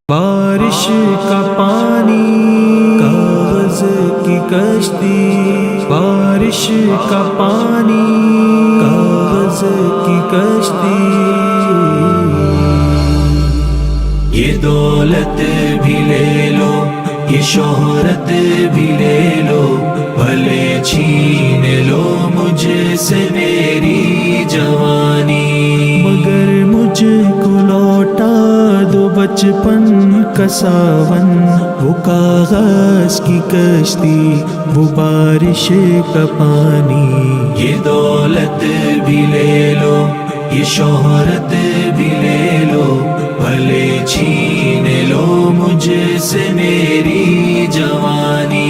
بارش کا پانی کاغذ کی کشتی، بارش کا پانی کاغذ کی کشتی، یہ دولت بھی لے لو، یہ شہرت بھی لے لو، بھلے چھین لو مجھ سے میری جوانی، مگر مجھ کو لوٹا دو بچپن کا ساون، وہ کاغذ کی کشتی، وہ بارش کا پانی، یہ دولت بھی لے لو، یہ شہرت بھی لے لو، بھلے چھین لو مجھ سے میری جوانی،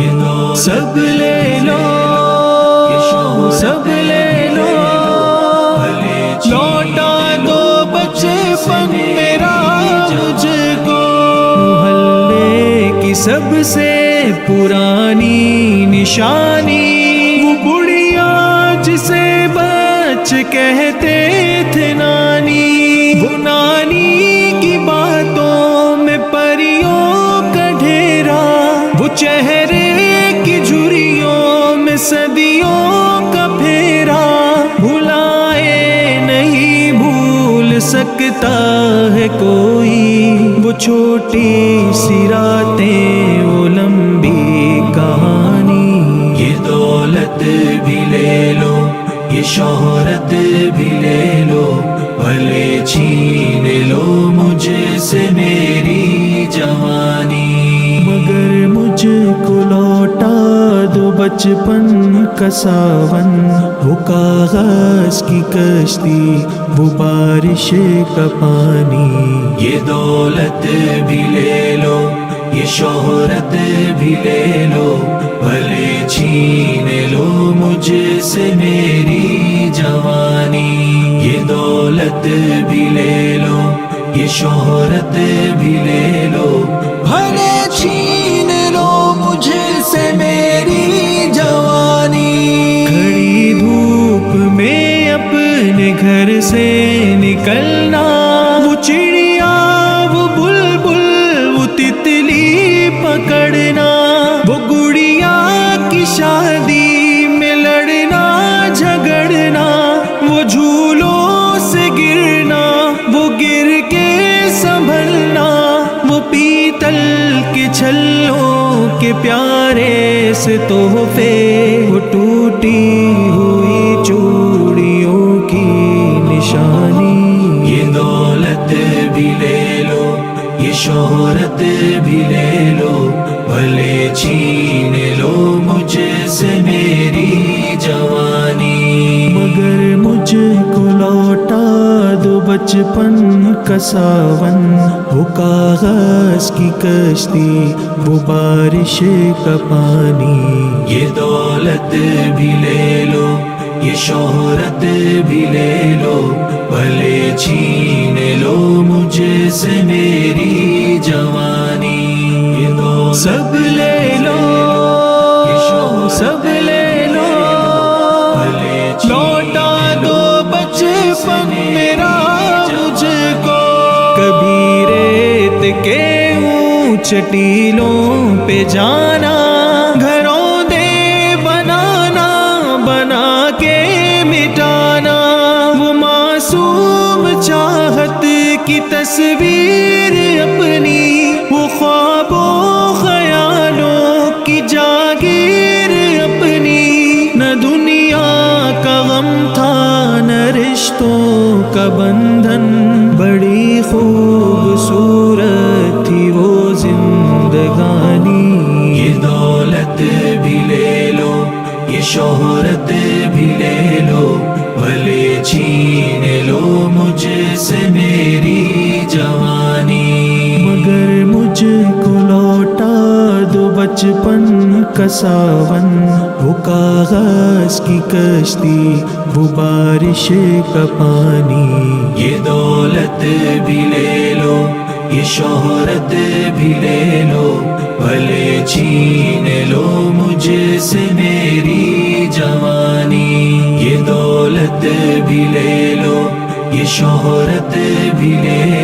یہ دولت سب لے لو، سب لے لو، لوٹا دو بچپن میرا مجھ کو، محلے کی سب سے پرانی نشانی، وہ بڑھیا جسے بچ کہتے تھے نانی، وہ نانی کی باتوں میں پریوں کا ڈھیرا، وہ چہرے کی جھریوں میں صدیوں کا پھیرا، بھلائے نہیں بھول سکتا ہے کوئی، وہ چھوٹی سی راتیں وہ لمبی کہانی، یہ دولت بھی لے لو، یہ شہرت بھی لے لو، بھلے چھین لو مجھ سے میری جوانی، مگر مجھ کو لوٹا دو بچپن کا ساون، وہ کاغذ کی کشتی، وہ بارش کا پانی، یہ دولت بھی لے لو، یہ شہرت بھی لے لو، بھلے چھین لو مجھ سے میری جوانی، یہ دولت بھی لے لو، یہ شہرت بھی لے لو، بھلے چھین لو مجھ سے میری جوانی، کھڑی دھوپ میں اپنے گھر سے نکلنا، وہ چڑیا وہ بلبل وہ تتلی پکڑنا، وہ گڑیا کی شادی میں لڑنا جھگڑنا، وہ جھولوں سے گرنا، وہ گر کے سنبھلنا، وہ پیتل کے چھلوں کے پیارے سے تحفے، وہ ٹوٹی ہوئی چوڑیوں کی نشانی، یہ دولت بھی لے لو، یہ شہرت بھی لے لو، بھلے چھین لو مجھ سے میری جوانی، مگر مجھ کو لوٹا دو بچپن کا ساون، وہ کاغذ کی کشتی، وہ بارش کا پانی، یہ دولت بھی لے لو، یہ شہرت بھی لے لو، بھلے چھین لو مجھ سے میری جوانی، یہ دولت سب لے لو، سب لے لو، لوٹا دو بچپن میرا مجھ کو، کبھی ریت کے اونچ ٹیلوں پہ جانا، گھروں دے بنانا، بنا کے مٹانا، وہ معصوم چاہت کی تصویر اپنی، وہ خواب و خیالوں کی جاگیر اپنی، نہ دنیا کا غم تھا نہ رشتوں کا بندھن، بڑی خوبصورت تھی وہ زندگانی، یہ دولت بھی لے لو، یہ شہرت بھی لے لو، بھلے چھین لو مجھ سے میری جوانی، مگر مجھ کو لوٹا دو بچپن کا ساون، وہ کاغذ کی کشتی، وہ بارش کا پانی، یہ دولت بھی لے لو، یہ شہرت بھی لے لو، بھلے چھین لو مجھ سے میری جوانی، یہ دولت دولت بھی لے لو، یہ شہرت بھی لے